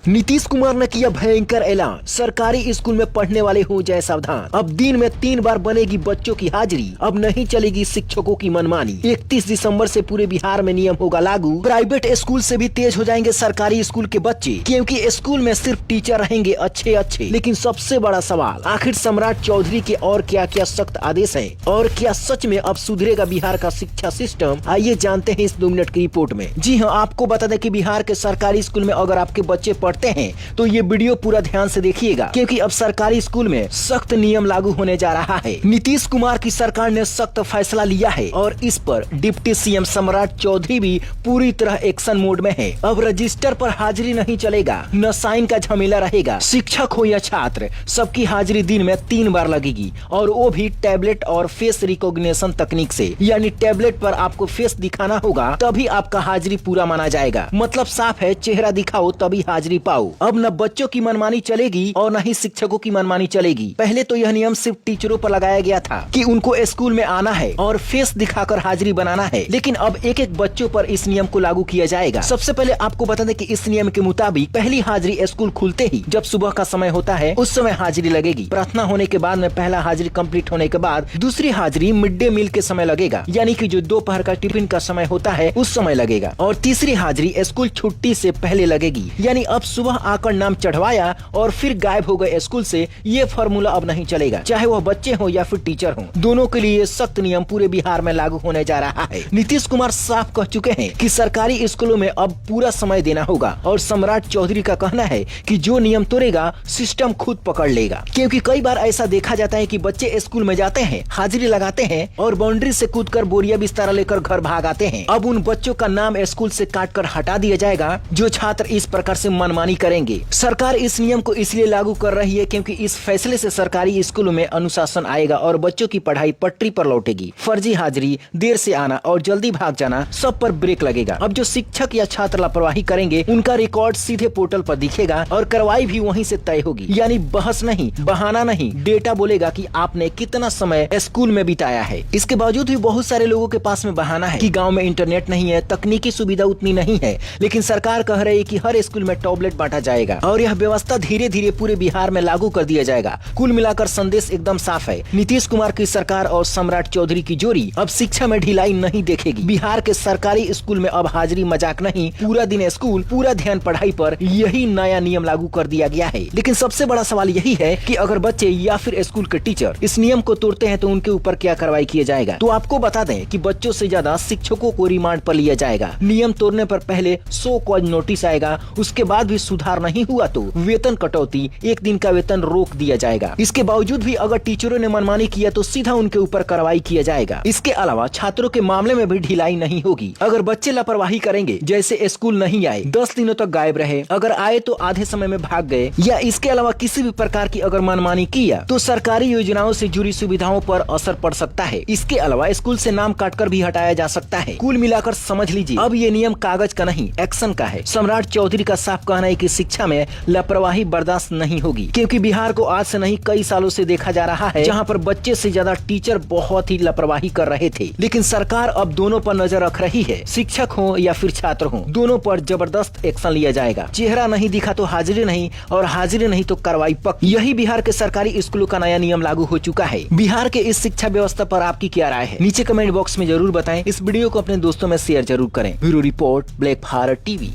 नीतीश कुमार ने किया भयंकर ऐलान, सरकारी स्कूल में पढ़ने वाले हो जाए सावधान। अब दिन में 3 बार बनेगी बच्चों की हाजिरी, अब नहीं चलेगी शिक्षकों की मनमानी। 31 दिसंबर से पूरे बिहार में नियम होगा लागू। प्राइवेट स्कूल से भी तेज हो जाएंगे सरकारी स्कूल के बच्चे, क्योंकि स्कूल में सिर्फ टीचर रहेंगे अच्छे। लेकिन सबसे बड़ा सवाल, आखिर सम्राट चौधरी के और क्या क्या सख्त आदेश है और क्या सच में अब सुधरेगा बिहार का शिक्षा सिस्टम? आइए जानते हैं इस 2 मिनट की रिपोर्ट में। जी हाँ, आपको बता दें कि बिहार के सरकारी स्कूल में अगर आपके बच्चे पढ़ते हैं तो ये वीडियो पूरा ध्यान से देखिएगा, क्योंकि अब सरकारी स्कूल में सख्त नियम लागू होने जा रहा है। नीतीश कुमार की सरकार ने सख्त फैसला लिया है और इस पर डिप्टी सीएम सम्राट चौधरी भी पूरी तरह एक्शन मोड में है। अब रजिस्टर पर हाजिरी नहीं चलेगा, न साइन का झमेला रहेगा। शिक्षक हो या छात्र, सबकी हाजिरी दिन में 3 बार लगेगी, और वो भी टैबलेट और फेस रिकॉग्निशन तकनीक से। यानी टैबलेट पर आपको फेस दिखाना होगा, तभी आपका हाजिरी पूरा माना जाएगा। मतलब साफ है, चेहरा दिखाओ तभी हाजिरी पाओ। अब न बच्चों की मनमानी चलेगी और न ही शिक्षकों की मनमानी चलेगी। पहले तो यह नियम सिर्फ टीचरों पर लगाया गया था कि उनको स्कूल में आना है और फेस दिखाकर हाजिरी बनाना है, लेकिन अब एक बच्चों पर इस नियम को लागू किया जाएगा। सबसे पहले आपको बता दें कि इस नियम के मुताबिक पहली हाजिरी स्कूल खुलते ही, जब सुबह का समय होता है उस समय हाजिरी लगेगी। प्रार्थना होने के बाद में पहला हाजिरी कंप्लीट होने के बाद दूसरी हाजिरी मिड डे मील के समय लगेगा, यानी कि जो दोपहर का टिफिन का समय होता है उस समय लगेगा। और तीसरी हाजिरी स्कूल छुट्टी से पहले लगेगी, यानी अब सुबह आकर नाम चढ़वाया और फिर गायब हो गए स्कूल से, ये फॉर्मूला अब नहीं चलेगा। चाहे वह बच्चे हो या फिर टीचर हो, दोनों के लिए सख्त नियम पूरे बिहार में लागू होने जा रहा है। नीतीश कुमार साफ कह चुके हैं कि सरकारी स्कूलों में अब पूरा समय देना होगा, और सम्राट चौधरी का कहना है कि जो नियम तोड़ेगा सिस्टम खुद पकड़ लेगा। क्योंकि कई बार ऐसा देखा जाता है कि बच्चे स्कूल में जाते हैं, हाजिरी लगाते हैं और बाउंड्री से कूदकर बोरिया बिस्तारा लेकर घर भाग आते हैं। अब उन बच्चों का नाम स्कूल से काटकर हटा दिया जाएगा जो छात्र इस प्रकार से मनमानी करेंगे। सरकार इस नियम को इसलिए लागू कर रही है क्योंकि इस फैसले से सरकारी स्कूलों में अनुशासन आएगा और बच्चों की पढ़ाई पटरी पर लौटेगी। फर्जी हाजिरी, देर से आना और जल्दी भाग जाना, सब पर ब्रेक लगेगा। अब जो शिक्षक या छात्र लापरवाही करेंगे उनका रिकॉर्ड सीधे पोर्टल पर दिखेगा और कार्रवाई भी वहीं से तय होगी। यानी बहस नहीं, बहाना नहीं, डेटा बोलेगा कि आपने कितना समय स्कूल में बिताया है। इसके बावजूद भी बहुत सारे लोगों के पास में बहाना है कि गाँव में इंटरनेट नहीं है, तकनीकी सुविधा उतनी नहीं है, लेकिन सरकार कह रही है कि हर स्कूल में टैबलेट बांटा जाएगा और यह व्यवस्था धीरे धीरे पूरे बिहार में लागू कर दिया जाएगा। कुल मिलाकर संदेश एकदम साफ है, नीतीश कुमार की सरकार और सम्राट चौधरी की जोड़ी अब शिक्षा में ढिलाई नहीं देखेगी। बिहार के सरकारी स्कूल में अब हाजिरी मजाक नहीं, पूरा दिन स्कूल, पूरा ध्यान पढ़ाई पर, यही नया नियम लागू कर दिया गया है। लेकिन सबसे बड़ा सवाल यही है कि अगर बच्चे या फिर स्कूल के टीचर इस नियम को तोड़ते हैं तो उनके ऊपर क्या कार्रवाई किया जाएगा। तो आपको बता दें कि बच्चों से ज्यादा शिक्षकों को रिमांड पर लिया जाएगा। नियम तोड़ने पर पहले 100 कॉज नोटिस आएगा, उसके बाद भी सुधार नहीं हुआ तो वेतन कटौती, 1 दिन का वेतन रोक दिया जाएगा। इसके बावजूद भी अगर टीचरों ने मनमानी किया तो सीधा उनके ऊपर कार्रवाई किया जाएगा। इसके अलावा छात्रों के मामले में भी ढिलाई नहीं होगी। अगर बच्चे लापरवाही करेंगे, जैसे स्कूल नहीं आए, 10 दिनों तक गायब रहे, अगर आए तो आधे समय में भाग गए, या इसके अलावा किसी भी प्रकार की अगर मनमानी किया तो सरकारी योजनाओं से जुड़ी सुविधाओं पर असर पड़ सकता है। इसके अलावा स्कूल से नाम काटकर भी हटाया जा सकता है। कुल मिलाकर समझ लीजिए, अब ये नियम कागज का नहीं, एक्शन का है। सम्राट चौधरी का साफ कहना है कि शिक्षा में लापरवाही बर्दाश्त नहीं होगी, क्योंकि बिहार को आज से नहीं कई सालों से देखा जा रहा है जहां पर बच्चे से ज्यादा टीचर बहुत ही लापरवाही कर रहे थे। लेकिन सरकार अब दोनों पर नजर रख रही है, शिक्षक हो या फिर छात्र हो, दोनों पर जबरदस्त एक्शन लिया जाएगा। चेहरा नहीं दिखा तो हाजिरी नहीं, और हाजिरी नहीं तो कार्रवाई पक्की। यही बिहार के सरकारी स्कूलों का नया नियम लागू हो चुका है। बिहार के इस शिक्षा व्यवस्था पर आपकी क्या राय है, नीचे कमेंट बॉक्स में जरूर बताएं। इस वीडियो को अपने दोस्तों में शेयर जरूर करें। Bureau report, black Bharat TV.